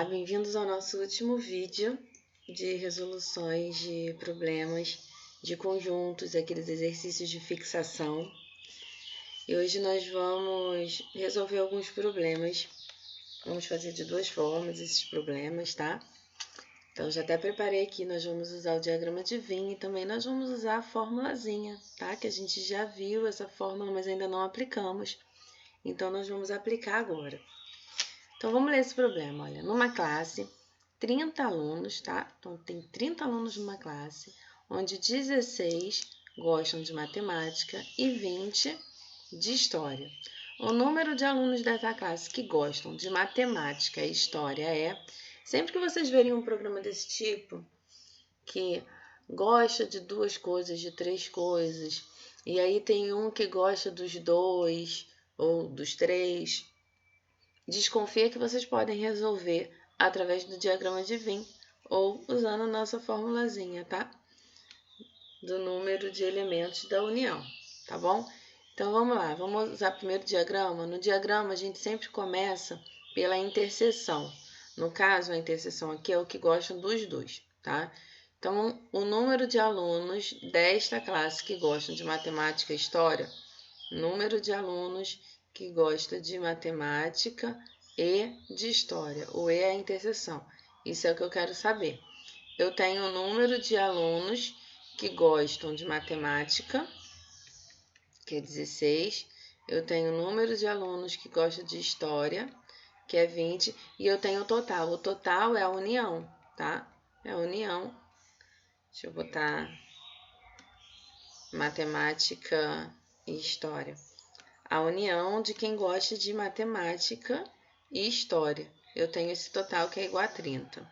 Olá, bem-vindos ao nosso último vídeo de resoluções de problemas de conjuntos, aqueles exercícios de fixação. E hoje nós vamos resolver alguns problemas. Vamos fazer de duas formas esses problemas, tá? Então, já até preparei aqui, nós vamos usar o diagrama de Venn e também nós vamos usar a formulazinha, tá? Que a gente já viu essa fórmula, mas ainda não aplicamos. Então, nós vamos aplicar agora. Então, vamos ler esse problema. Olha, numa classe, 30 alunos, tá? Então, tem 30 alunos numa classe, onde 16 gostam de matemática e 20 de história. O número de alunos dessa classe que gostam de matemática e história é... Sempre que vocês verem um programa desse tipo, que gosta de duas coisas, de três coisas, e aí tem um que gosta dos dois ou dos três, desconfia que vocês podem resolver através do diagrama de Venn ou usando a nossa formulazinha, tá? Do número de elementos da união, tá bom? Então, vamos lá. Vamos usar primeiro o diagrama. No diagrama, a gente sempre começa pela interseção. No caso, a interseção aqui é o que gostam dos dois, tá? Então, o número de alunos desta classe que gostam de matemática e história, número de alunos que gosta de matemática e de história. O E é a interseção. Isso é o que eu quero saber. Eu tenho o número de alunos que gostam de matemática, que é 16. Eu tenho o número de alunos que gostam de história, que é 20. E eu tenho o total. O total é a união, tá? É a união. Deixa eu botar matemática e história. A união de quem gosta de matemática e história. Eu tenho esse total que é igual a 30.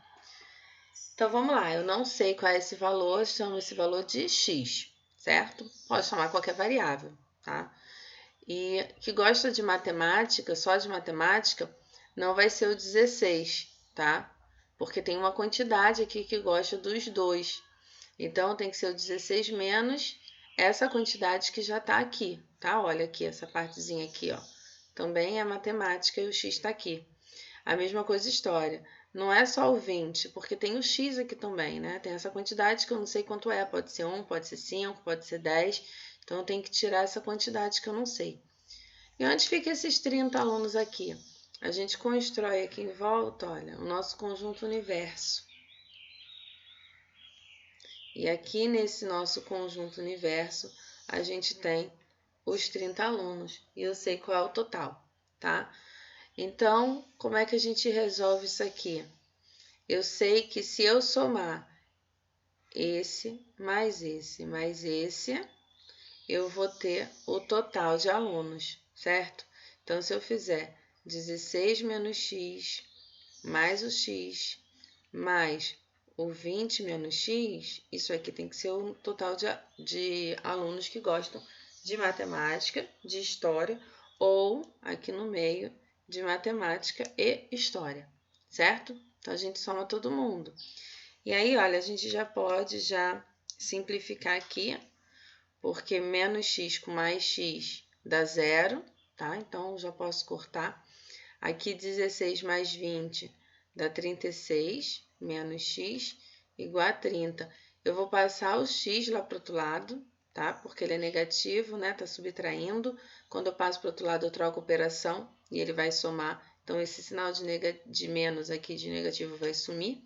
Então, vamos lá. Eu não sei qual é esse valor, chamo esse valor de x, certo? Pode chamar qualquer variável, tá? E que gosta de matemática, só de matemática, não vai ser o 16, tá? Porque tem uma quantidade aqui que gosta dos dois. Então, tem que ser o 16 menos essa quantidade que já está aqui, tá? Olha aqui, essa partezinha aqui, ó. Também é matemática e o x está aqui. A mesma coisa história. Não é só o 20, porque tem o x aqui também, né? Tem essa quantidade que eu não sei quanto é. Pode ser 1, pode ser 5, pode ser 10. Então, eu tenho que tirar essa quantidade que eu não sei. E onde fica esses 30 alunos aqui? A gente constrói aqui em volta, olha, o nosso conjunto universo. E aqui nesse nosso conjunto universo, a gente tem os 30 alunos. E eu sei qual é o total, tá? Então, como é que a gente resolve isso aqui? Eu sei que se eu somar esse, mais esse, eu vou ter o total de alunos, certo? Então, se eu fizer 16 menos x, mais o x, mais o 20 menos x, isso aqui tem que ser o total de alunos que gostam de matemática, de história, ou, aqui no meio, de matemática e história, certo? Então, a gente soma todo mundo. E aí, olha, a gente já pode simplificar aqui, porque menos x com mais x dá 0, tá? Então, já posso cortar. Aqui, 16 mais 20 dá 36, menos x, igual a 30. Eu vou passar o x lá para o outro lado, tá? Porque ele é negativo, né? Tá subtraindo. Quando eu passo para o outro lado, eu troco a operação e ele vai somar. Então, esse sinal de menos aqui, de negativo, vai sumir.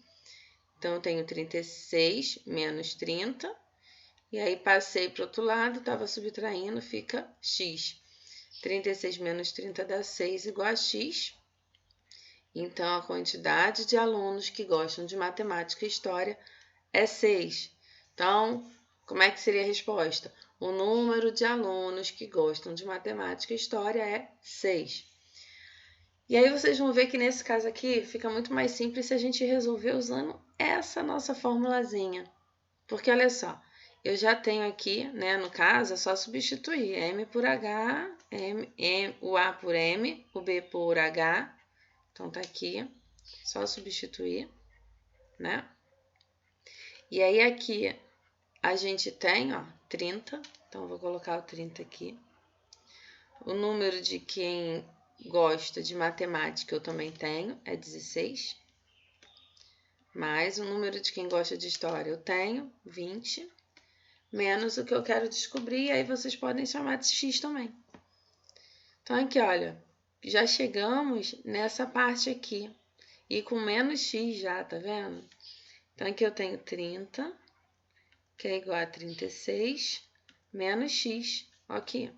Então, eu tenho 36 menos 30. E aí, passei para o outro lado, estava subtraindo, fica x. 36 menos 30 dá 6, igual a x. Então, a quantidade de alunos que gostam de matemática e história é 6. Então, como é que seria a resposta? O número de alunos que gostam de matemática e história é 6. E aí vocês vão ver que nesse caso aqui fica muito mais simples se a gente resolver usando essa nossa formulazinha. Porque olha só, eu já tenho aqui, né, no caso, é só substituir M por H, o A por M, o B por H. Então, tá aqui, só substituir, né? E aí, aqui, a gente tem, ó, 30. Então, eu vou colocar o 30 aqui. O número de quem gosta de matemática eu também tenho, é 16. mais o número de quem gosta de história. Eu tenho 20, menos o que eu quero descobrir, e aí vocês podem chamar de x também. Então, aqui, olha, já chegamos nessa parte aqui. E com menos x já, tá vendo? Então, aqui eu tenho 30, que é igual a 36, menos x, aqui.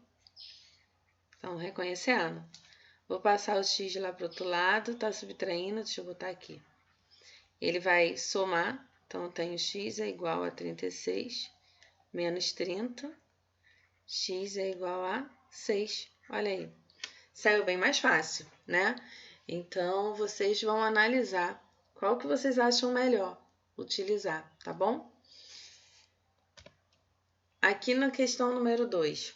Então, reconhecendo. Vou passar o x lá para o outro lado, tá subtraindo, deixa eu botar aqui. Ele vai somar, então eu tenho x é igual a 36, menos 30, x é igual a 6. Olha aí, saiu bem mais fácil, né? Então, vocês vão analisar qual que vocês acham melhor utilizar, tá bom? Aqui na questão número 2,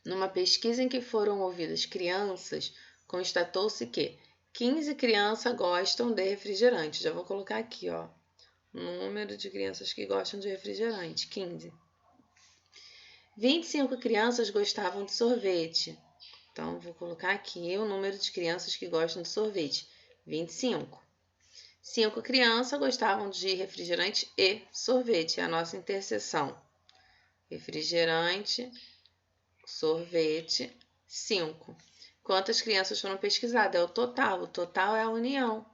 numa pesquisa em que foram ouvidas crianças, constatou-se que 15 crianças gostam de refrigerante. Já vou colocar aqui, ó, o número de crianças que gostam de refrigerante, 15. 25 crianças gostavam de sorvete. Então, vou colocar aqui o número de crianças que gostam de sorvete, 25. 5 crianças gostavam de refrigerante e sorvete, é a nossa interseção. Refrigerante, sorvete, 5. Quantas crianças foram pesquisadas? É o total é a união.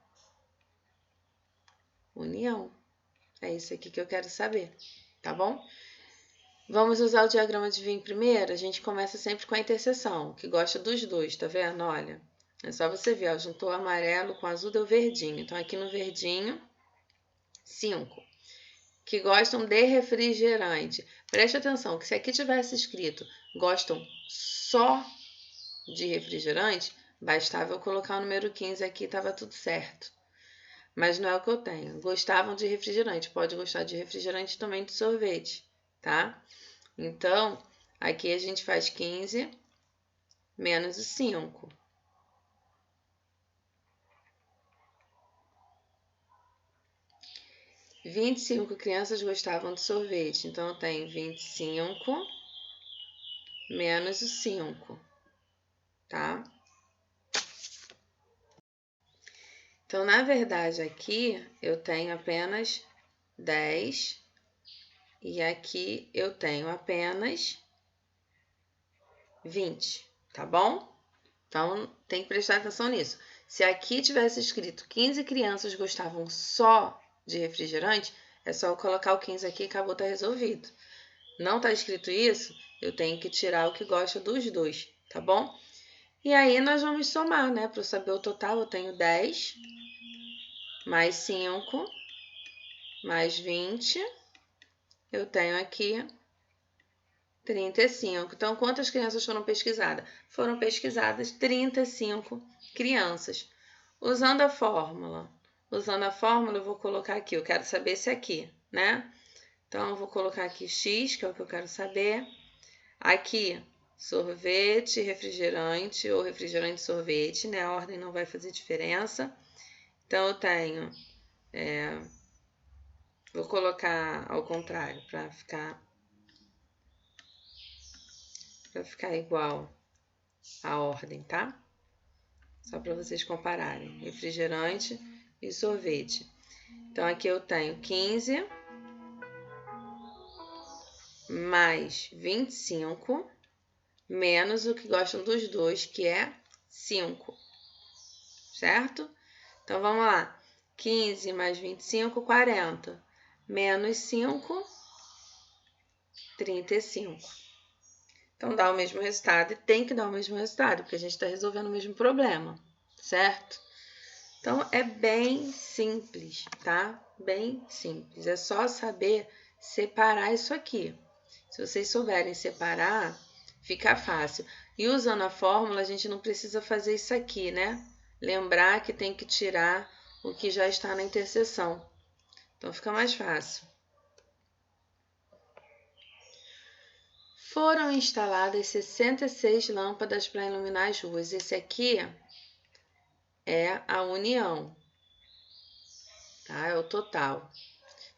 União. É isso aqui que eu quero saber, tá bom? Vamos usar o diagrama de Venn primeiro? A gente começa sempre com a interseção, que gosta dos dois, tá vendo? Olha, é só você ver, ó, juntou amarelo com azul, deu verdinho. Então, aqui no verdinho, 5. Que gostam de refrigerante. Preste atenção, que se aqui tivesse escrito gostam só de refrigerante, bastava eu colocar o número 15 aqui e estava tudo certo. Mas não é o que eu tenho. Gostavam de refrigerante, pode gostar de refrigerante também de sorvete, tá? Então, aqui a gente faz 15 menos o 5. – 25 crianças gostavam de sorvete, então eu tenho 25 menos o 5, tá? Então, na verdade, aqui eu tenho apenas 10 e aqui eu tenho apenas 20, tá bom? Então, tem que prestar atenção nisso. Se aqui tivesse escrito 15 crianças gostavam só de refrigerante, é só eu colocar o 15 aqui e acabou, tá resolvido. Não tá escrito isso, eu tenho que tirar o que gosta dos dois, tá bom? E aí, nós vamos somar, né? Para eu saber o total, eu tenho 10 mais 5 mais 20, eu tenho aqui 35. Então, quantas crianças foram pesquisadas? Foram pesquisadas 35 crianças. Usando a fórmula, eu vou colocar aqui, eu quero saber esse aqui, né? Então, eu vou colocar aqui x, que é o que eu quero saber. Aqui, sorvete, refrigerante ou refrigerante sorvete, né? A ordem não vai fazer diferença. Então, eu tenho... vou colocar ao contrário, para ficar igual a ordem, tá? Só para vocês compararem, refrigerante e sorvete. Então, aqui eu tenho 15 mais 25 menos o que gostam dos dois, que é 5, certo? Então, vamos lá. 15 mais 25, 40. Menos 5, 35. Então, dá o mesmo resultado e tem que dar o mesmo resultado, porque a gente está resolvendo o mesmo problema, certo? Então, é bem simples, tá? Bem simples. É só saber separar isso aqui. Se vocês souberem separar, fica fácil. E usando a fórmula, a gente não precisa fazer isso aqui, né? Lembrar que tem que tirar o que já está na interseção. Então, fica mais fácil. Foram instaladas 66 lâmpadas para iluminar as ruas. Esse aqui é a união, tá? É o total.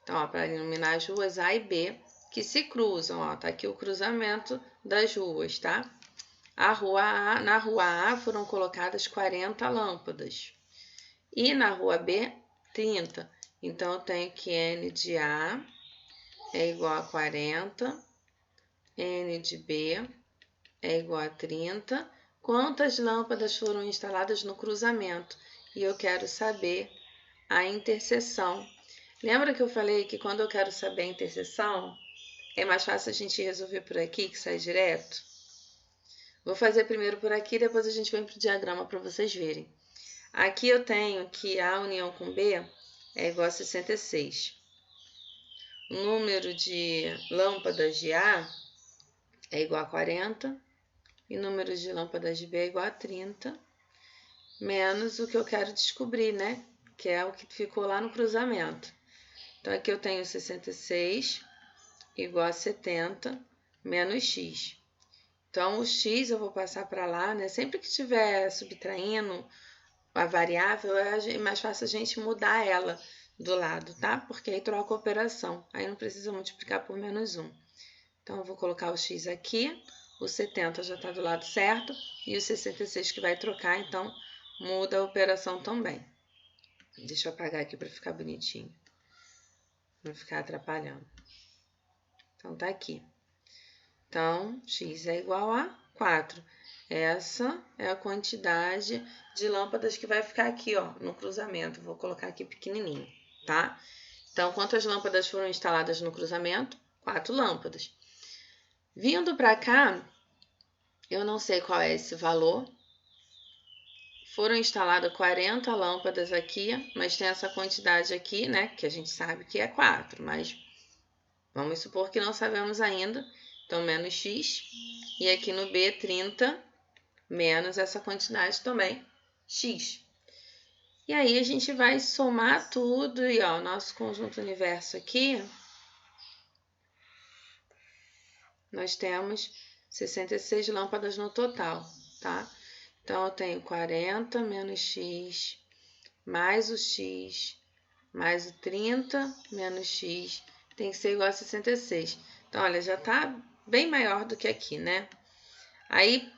Então, para iluminar as ruas A e B, que se cruzam, ó, tá aqui o cruzamento das ruas, tá? Na rua A foram colocadas 40 lâmpadas e na rua B, 30. Então, eu tenho que N de A é igual a 40, N de B é igual a 30. Quantas lâmpadas foram instaladas no cruzamento? E eu quero saber a interseção. Lembra que eu falei que quando eu quero saber a interseção, é mais fácil a gente resolver por aqui, que sai direto? Vou fazer primeiro por aqui, depois a gente vem para o diagrama para vocês verem. Aqui eu tenho que A união com B é igual a 66. O número de lâmpadas de A é igual a 40. E o número de lâmpadas de B é igual a 30. Menos o que eu quero descobrir, né? Que é o que ficou lá no cruzamento. Então, aqui eu tenho 66 igual a 70 menos x. Então, o x eu vou passar para lá, né? Sempre que estiver subtraindo a variável, é mais fácil a gente mudar ela do lado, tá? Porque aí troca a operação. Aí não precisa multiplicar por menos 1. Então, eu vou colocar o x aqui. O 70 já está do lado certo. E o 66 que vai trocar, então, muda a operação também. Deixa eu apagar aqui para ficar bonitinho. Não ficar atrapalhando. Então, tá aqui. Então, x é igual a 4. Essa é a quantidade de lâmpadas que vai ficar aqui, ó, no cruzamento. Vou colocar aqui pequenininho, tá? Então, quantas lâmpadas foram instaladas no cruzamento? 4 lâmpadas. Vindo para cá, eu não sei qual é esse valor. Foram instaladas 40 lâmpadas aqui, mas tem essa quantidade aqui, né, que a gente sabe que é 4, mas vamos supor que não sabemos ainda. Então, menos x. E aqui no B, 30 menos essa quantidade também, x. E aí, a gente vai somar tudo e, ó, o nosso conjunto universo aqui, nós temos 66 lâmpadas no total, tá? Então, eu tenho 40 menos x, mais o x, mais o 30 menos x, tem que ser igual a 66. Então, olha, já tá bem maior do que aqui, né? Aí,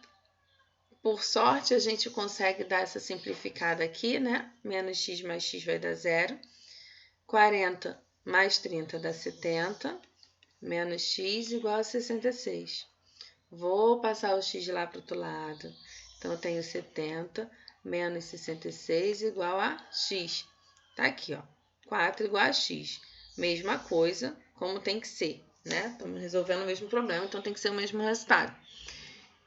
por sorte, a gente consegue dar essa simplificada aqui, né? Menos x mais x vai dar 0. 40 mais 30 dá 70. Menos x igual a 66. Vou passar o x lá para o outro lado. Então, eu tenho 70 menos 66 igual a x. Tá aqui, ó. 4 igual a x. Mesma coisa, como tem que ser, né? Estamos resolvendo o mesmo problema, então tem que ser o mesmo resultado.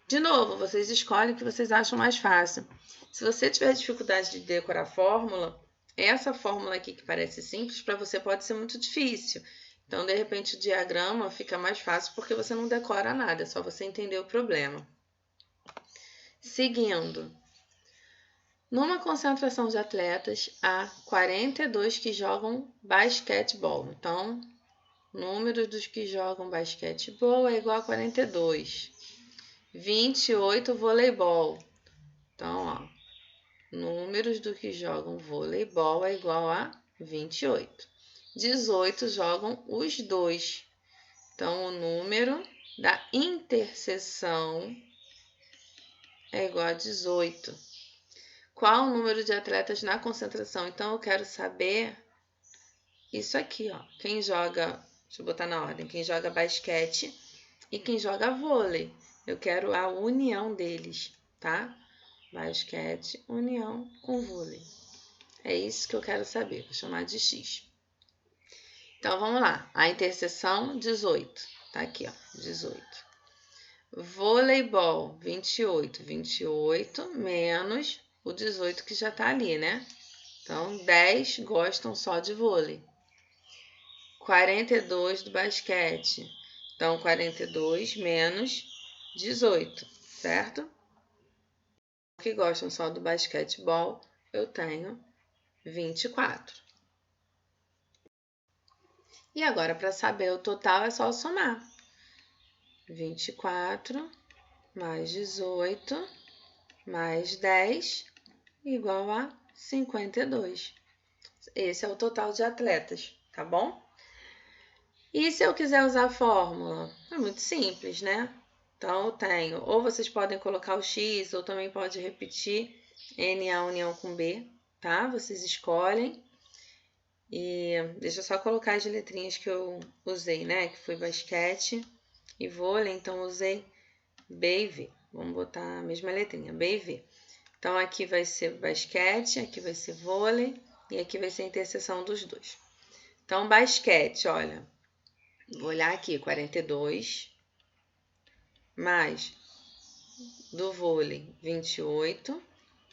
De novo, vocês escolhem o que vocês acham mais fácil. Se você tiver dificuldade de decorar a fórmula, essa fórmula aqui que parece simples, para você pode ser muito difícil. Então, de repente, o diagrama fica mais fácil porque você não decora nada, é só você entender o problema. Seguindo. Numa concentração de atletas, há 42 que jogam basquetebol. Então, o número dos que jogam basquetebol é igual a 42. 28 voleibol. Então, ó, números dos que jogam voleibol é igual a 28. 18 jogam os dois. Então, o número da interseção é igual a 18. Qual o número de atletas na concentração? Então, eu quero saber isso aqui, ó. Quem joga, deixa eu botar na ordem, quem joga basquete e quem joga vôlei. Eu quero a união deles, tá? Basquete, união com vôlei. É isso que eu quero saber, vou chamar de x. Então, vamos lá. A interseção, 18. Tá aqui, ó, 18. Voleibol, 28. 28 menos o 18 que já tá ali, né? Então, 10 gostam só de vôlei. 42 do basquete. Então, 42 menos 18, certo? Que gostam só do basquetebol, eu tenho 24. E agora, para saber o total, é só somar. 24 mais 18 mais 10 igual a 52. Esse é o total de atletas, tá bom? E se eu quiser usar a fórmula? É muito simples, né? Então, eu tenho, ou vocês podem colocar o x, ou também pode repetir NA união com B, tá? Vocês escolhem. E deixa eu só colocar as letrinhas que eu usei, né? Que foi basquete e vôlei, então usei B e V. Vamos botar a mesma letrinha, B e V. Então aqui vai ser basquete, aqui vai ser vôlei e aqui vai ser a interseção dos dois. Então basquete, olha, vou olhar aqui, 42, mais do vôlei, 28,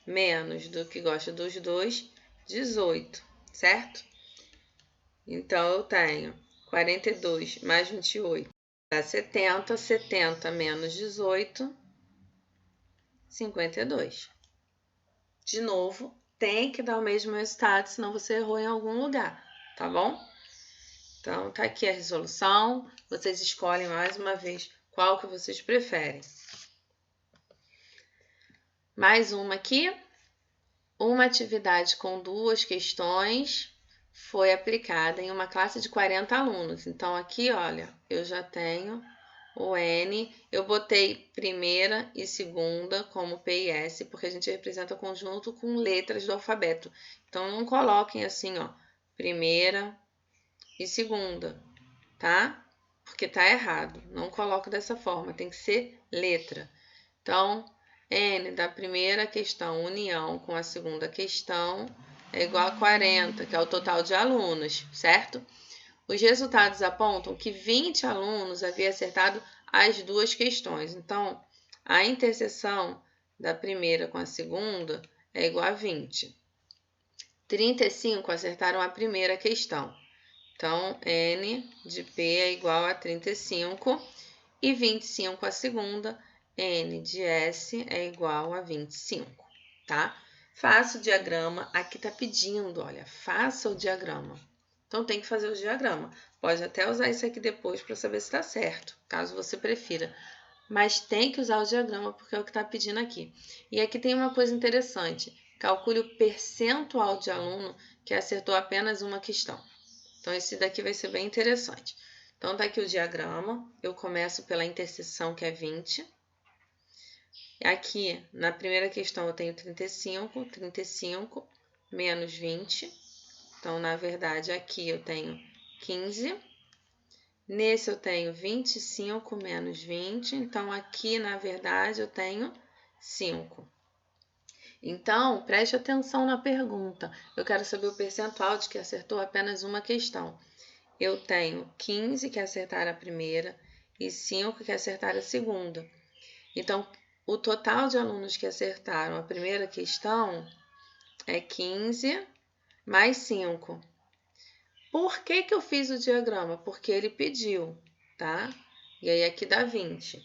menos do que gosta dos dois, 18, certo? Então, eu tenho 42 mais 28 dá 70, 70 menos 18, 52. De novo, tem que dar o mesmo resultado, senão você errou em algum lugar, tá bom? Então, tá aqui a resolução. Vocês escolhem mais uma vez qual que vocês preferem. Mais uma aqui. Uma atividade com 2 questões foi aplicada em uma classe de 40 alunos. Então, aqui, olha, eu já tenho o N. Eu botei primeira e segunda como P e S, porque a gente representa o conjunto com letras do alfabeto. Então, não coloquem assim, ó, primeira e segunda, tá? Porque tá errado. Não coloco dessa forma, tem que ser letra. Então, N da primeira questão, união com a segunda questão, é igual a 40, que é o total de alunos, certo? Os resultados apontam que 20 alunos haviam acertado as 2 questões. Então, a interseção da primeira com a segunda é igual a 20. 35 acertaram a primeira questão. Então, N de P é igual a 35 e 25 a segunda, N de S é igual a 25, tá? Faça o diagrama, aqui tá pedindo, olha, faça o diagrama. Então, tem que fazer o diagrama. Pode até usar isso aqui depois para saber se está certo, caso você prefira. Mas tem que usar o diagrama porque é o que está pedindo aqui. E aqui tem uma coisa interessante. Calcule o percentual de aluno que acertou apenas uma questão. Então, esse daqui vai ser bem interessante. Então, tá aqui o diagrama. Eu começo pela interseção, que é 20. Aqui, na primeira questão, eu tenho 35. 35 menos 20. Então, na verdade, aqui eu tenho 15. Nesse eu tenho 25 menos 20. Então, aqui, na verdade, eu tenho 5. Então, preste atenção na pergunta. Eu quero saber o percentual de que acertou apenas uma questão. Eu tenho 15 que acertaram a primeira e 5 que acertaram a segunda. Então, o total de alunos que acertaram a primeira questão é 15 mais 5. Por que eu fiz o diagrama? Porque ele pediu, tá? E aí aqui dá 20.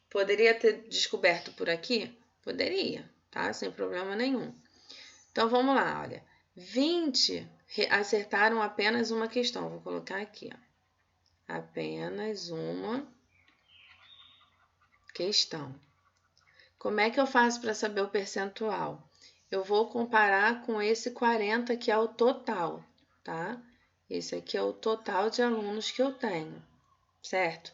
Poderia ter descoberto por aqui? Poderia, tá? Sem problema nenhum. Então, vamos lá, olha. 20 acertaram apenas uma questão. Vou colocar aqui, ó. Apenas uma questão. Como é que eu faço para saber o percentual? Eu vou comparar com esse 40, que é o total, tá? Esse aqui é o total de alunos que eu tenho, certo?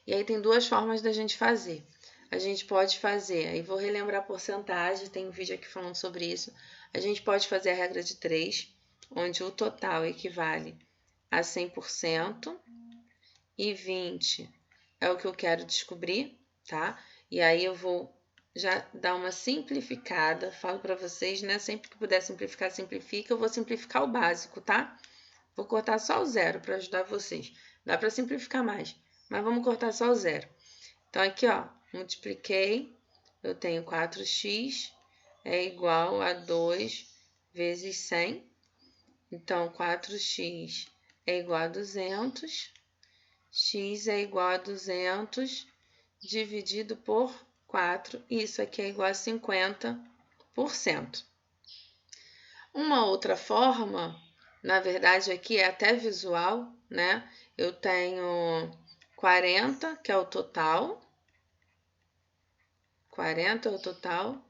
E aí tem 2 formas da gente fazer. A gente pode fazer, aí vou relembrar a porcentagem, tem um vídeo aqui falando sobre isso. A gente pode fazer a regra de 3, onde o total equivale a 100% e 20 é o que eu quero descobrir, tá? E aí eu vou já dar uma simplificada, falo para vocês, né? Sempre que puder simplificar, simplifica. Eu vou simplificar o básico, tá? Vou cortar só o zero para ajudar vocês. Dá para simplificar mais, mas vamos cortar só o zero. Então, aqui, ó, multipliquei, eu tenho 4x é igual a 2 vezes 100. Então, 4x é igual a 200. X é igual a 200 dividido por 4. Isso aqui é igual a 50%. Uma outra forma, na verdade, aqui é até visual, né? Eu tenho 40, que é o total. 40 é o total.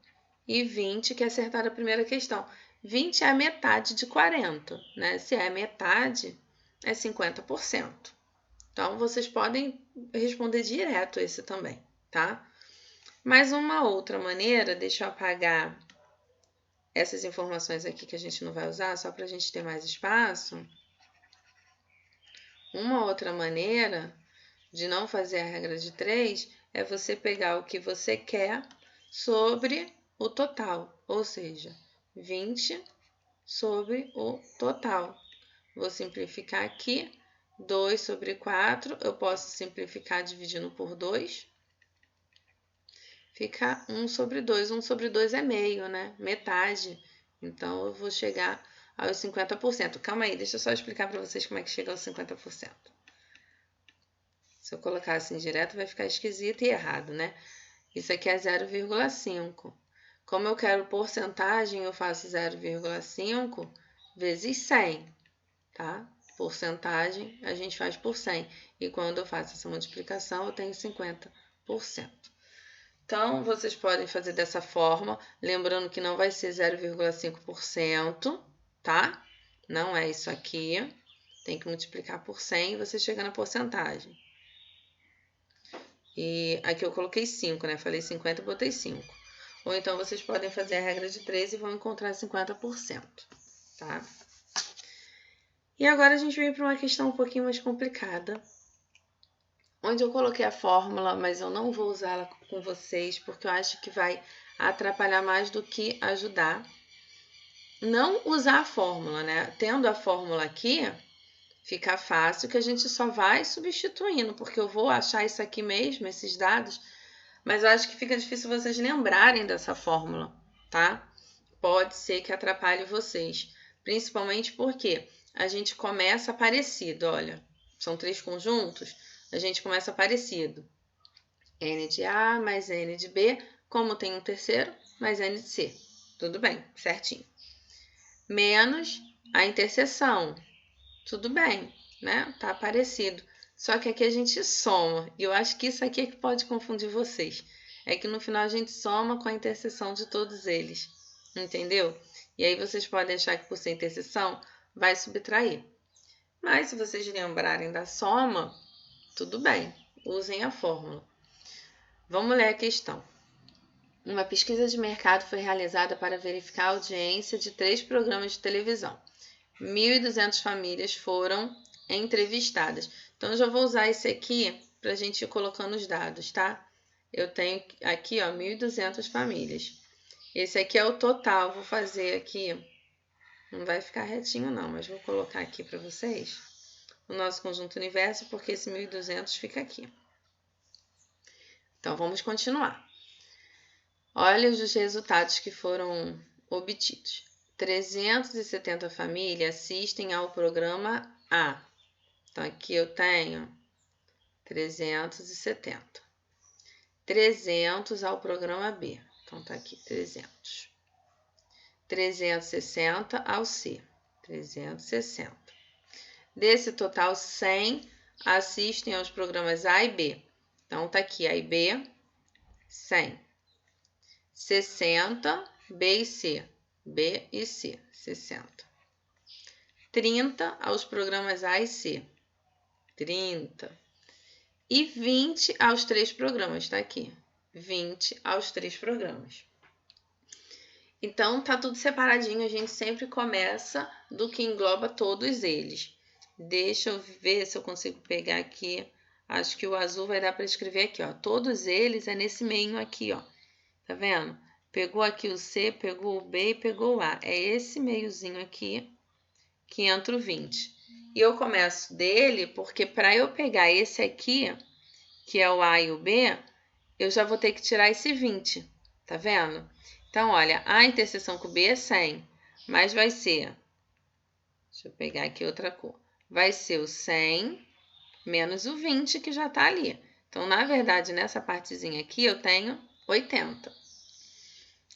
E 20, que é acertar a primeira questão. 20 é a metade de 40, né? Se é metade, é 50%. Então, vocês podem responder direto esse também, tá? Mas uma outra maneira, deixa eu apagar essas informações aqui que a gente não vai usar, só para a gente ter mais espaço, uma outra maneira de não fazer a regra de 3 é você pegar o que você quer sobre o total, ou seja, 20 sobre o total. Vou simplificar aqui, 2 sobre 4, eu posso simplificar dividindo por 2, fica 1 sobre 2. 1 sobre 2 é meio, né? Metade. Então, eu vou chegar aos 50%. Calma aí, deixa eu só explicar para vocês como é que chega aos 50%. Se eu colocar assim direto, vai ficar esquisito e errado, né? Isso aqui é 0,5. Como eu quero porcentagem, eu faço 0,5 vezes 100, tá? Porcentagem, a gente faz por 100. E quando eu faço essa multiplicação, eu tenho 50%. Então, vocês podem fazer dessa forma, lembrando que não vai ser 0,5%, tá? Não é isso aqui. Tem que multiplicar por 100 e você chega na porcentagem. E aqui eu coloquei 5, né? Falei 50 e botei 5. Ou então, vocês podem fazer a regra de 3 e vão encontrar 50%, tá? E agora a gente vem para uma questão um pouquinho mais complicada, onde eu coloquei a fórmula, mas eu não vou usá-la com vocês, porque eu acho que vai atrapalhar mais do que ajudar. Não usar a fórmula, né? Tendo a fórmula aqui, fica fácil que a gente só vai substituindo, porque eu vou achar isso aqui mesmo, esses dados, mas eu acho que fica difícil vocês lembrarem dessa fórmula, tá? Pode ser que atrapalhe vocês, principalmente porque a gente começa parecido, olha, são 3 conjuntos, a gente começa parecido. N de A mais N de B, como tem um terceiro, mais N de C. Tudo bem, certinho. Menos a interseção. Tudo bem, né? Tá parecido. Só que aqui a gente soma. E eu acho que isso aqui é que pode confundir vocês. É que no final a gente soma com a interseção de todos eles. Entendeu? E aí vocês podem achar que por ser interseção, vai subtrair. Mas se vocês lembrarem da soma, tudo bem. Usem a fórmula. Vamos ler a questão. Uma pesquisa de mercado foi realizada para verificar a audiência de 3 programas de televisão. 1.200 famílias foram entrevistadas. Então, eu já vou usar esse aqui para a gente ir colocando os dados, tá? Eu tenho aqui, ó, 1.200 famílias. Esse aqui é o total. Vou fazer aqui, não vai ficar retinho não, mas vou colocar aqui para vocês o nosso conjunto universo, porque esse 1.200 fica aqui. Então, vamos continuar. Olha os resultados que foram obtidos. 370 famílias assistem ao programa A. Então, aqui eu tenho 370. 300 ao programa B. Então, tá aqui, 300. 360 ao C. 360. Desse total, 100 assistem aos programas A e B. Então, tá aqui A e B, 100. 60, B e C. B e C, 60. 30 aos programas A e C. 30. E 20 aos 3 programas, tá aqui. 20 aos 3 programas. Então, tá tudo separadinho, a gente sempre começa do que engloba todos eles. Deixa eu ver se eu consigo pegar aqui. Acho que o azul vai dar para escrever aqui, ó. Todos eles é nesse meio aqui, ó. Tá vendo? Pegou aqui o C, pegou o B e pegou o A. É esse meiozinho aqui que entra o 20. E eu começo dele porque para eu pegar esse aqui, que é o A e o B, eu já vou ter que tirar esse 20. Tá vendo? Então, olha, a interseção com o B é 100, mas vai ser... Deixa eu pegar aqui outra cor. Vai ser o 100 menos o 20 que já tá ali. Então, na verdade, nessa partezinha aqui eu tenho 80.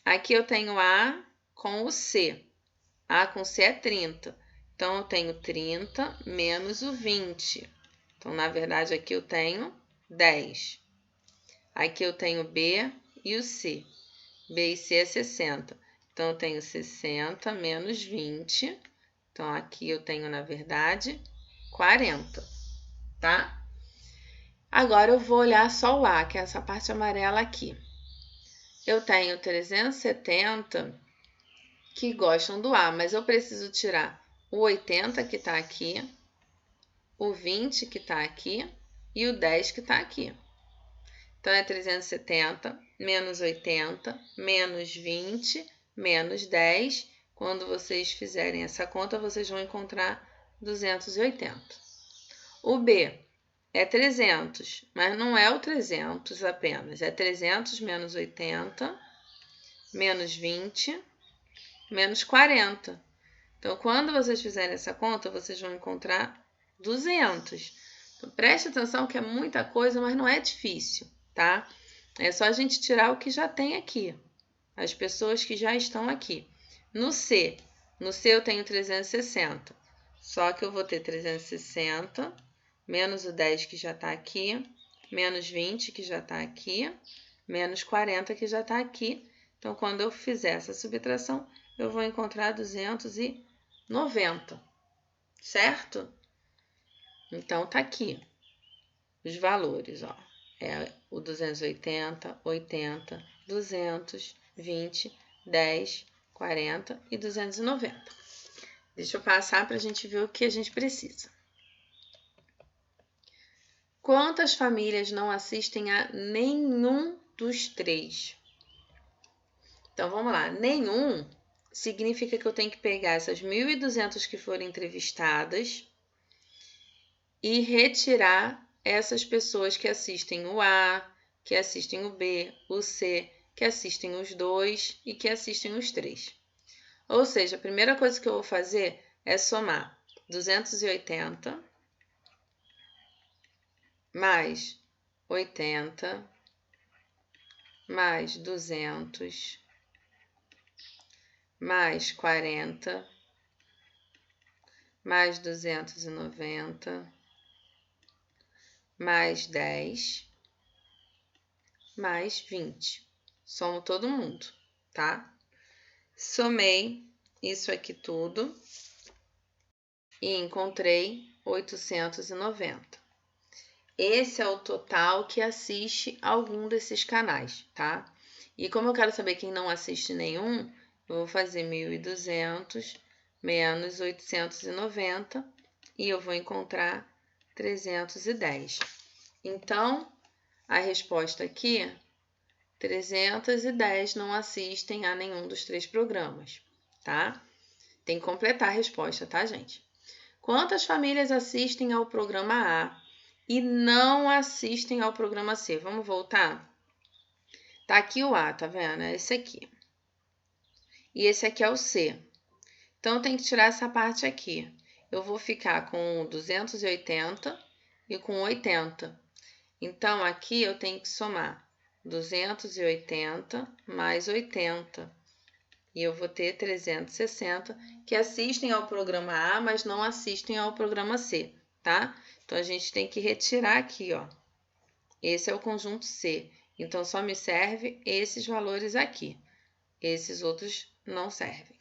Aqui eu tenho A com o C. A com C é 30. Então, eu tenho 30 menos o 20. Então, na verdade, aqui eu tenho 10. Aqui eu tenho B e o C. B e C é 60. Então, eu tenho 60 menos 20. Então, aqui eu tenho, na verdade, 40. Tá? Agora, eu vou olhar só o A, que é essa parte amarela aqui. Eu tenho 370 que gostam do A, mas eu preciso tirar o 80 que está aqui, o 20 que está aqui e o 10 que está aqui. Então, é 370 menos 80 menos 20 menos 10. Quando vocês fizerem essa conta, vocês vão encontrar 280. O B é 300, mas não é o 300 apenas. É 300 menos 80 menos 20 menos 40. Então, quando vocês fizerem essa conta, vocês vão encontrar 200. Então, preste atenção que é muita coisa, mas não é difícil, tá? É só a gente tirar o que já tem aqui. As pessoas que já estão aqui. No C eu tenho 360. Só que eu vou ter 360 menos o 10 que já está aqui, menos 20 que já está aqui, menos 40 que já está aqui. Então, quando eu fizer essa subtração, eu vou encontrar 290, certo? Então, tá aqui os valores, ó. É o 280, 80, 200, 20, 10, 40 e 290. Deixa eu passar para a gente ver o que a gente precisa. Quantas famílias não assistem a nenhum dos três? Então, vamos lá. Nenhum significa que eu tenho que pegar essas 1.200 que foram entrevistadas e retirar essas pessoas que assistem o A, que assistem o B, o C, que assistem os 2 e que assistem os 3. Ou seja, a primeira coisa que eu vou fazer é somar 280 mais 80 mais 200 mais 40 mais 290 mais 10 mais 20. Somo todo mundo, tá? Somei isso aqui tudo e encontrei 890. Esse é o total que assiste algum desses canais, tá? E como eu quero saber quem não assiste nenhum, eu vou fazer 1.200 menos 890 e eu vou encontrar 310. Então, a resposta aqui, 310 não assistem a nenhum dos três programas, tá? Tem que completar a resposta, tá, gente? Quantas famílias assistem ao programa A e não assistem ao programa C? Vamos voltar? Tá aqui o A, tá vendo? É esse aqui. E esse aqui é o C. Então, tem que tirar essa parte aqui. Eu vou ficar com 280 e com 80. Então, aqui eu tenho que somar 280 mais 80. E eu vou ter 360 que assistem ao programa A, mas não assistem ao programa C, tá? Então, a gente tem que retirar aqui, ó. Esse é o conjunto C. Então, só me serve esses valores aqui. Esses outros não servem.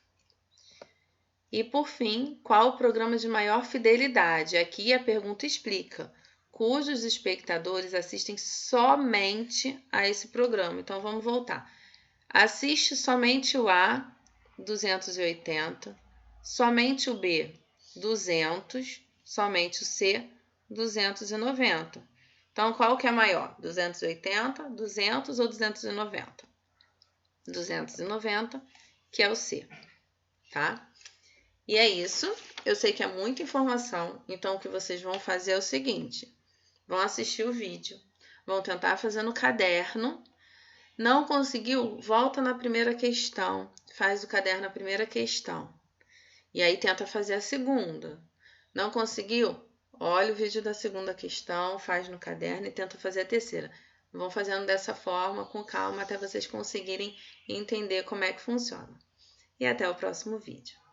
E, por fim, qual o programa de maior fidelidade? Aqui a pergunta explica, cujos espectadores assistem somente a esse programa. Então, vamos voltar. Assiste somente o A, 280, somente o B, 200, somente o C, 290. Então, qual que é maior? 280, 200 ou 290? 290, que é o C, tá? E é isso. Eu sei que é muita informação, então o que vocês vão fazer é o seguinte. Vão assistir o vídeo, vão tentar fazer no caderno. Não conseguiu? Volta na primeira questão, faz o caderno na primeira questão. E aí tenta fazer a segunda. Não conseguiu? Olha o vídeo da segunda questão, faz no caderno e tenta fazer a terceira. Vão fazendo dessa forma, com calma, até vocês conseguirem entender como é que funciona. E até o próximo vídeo.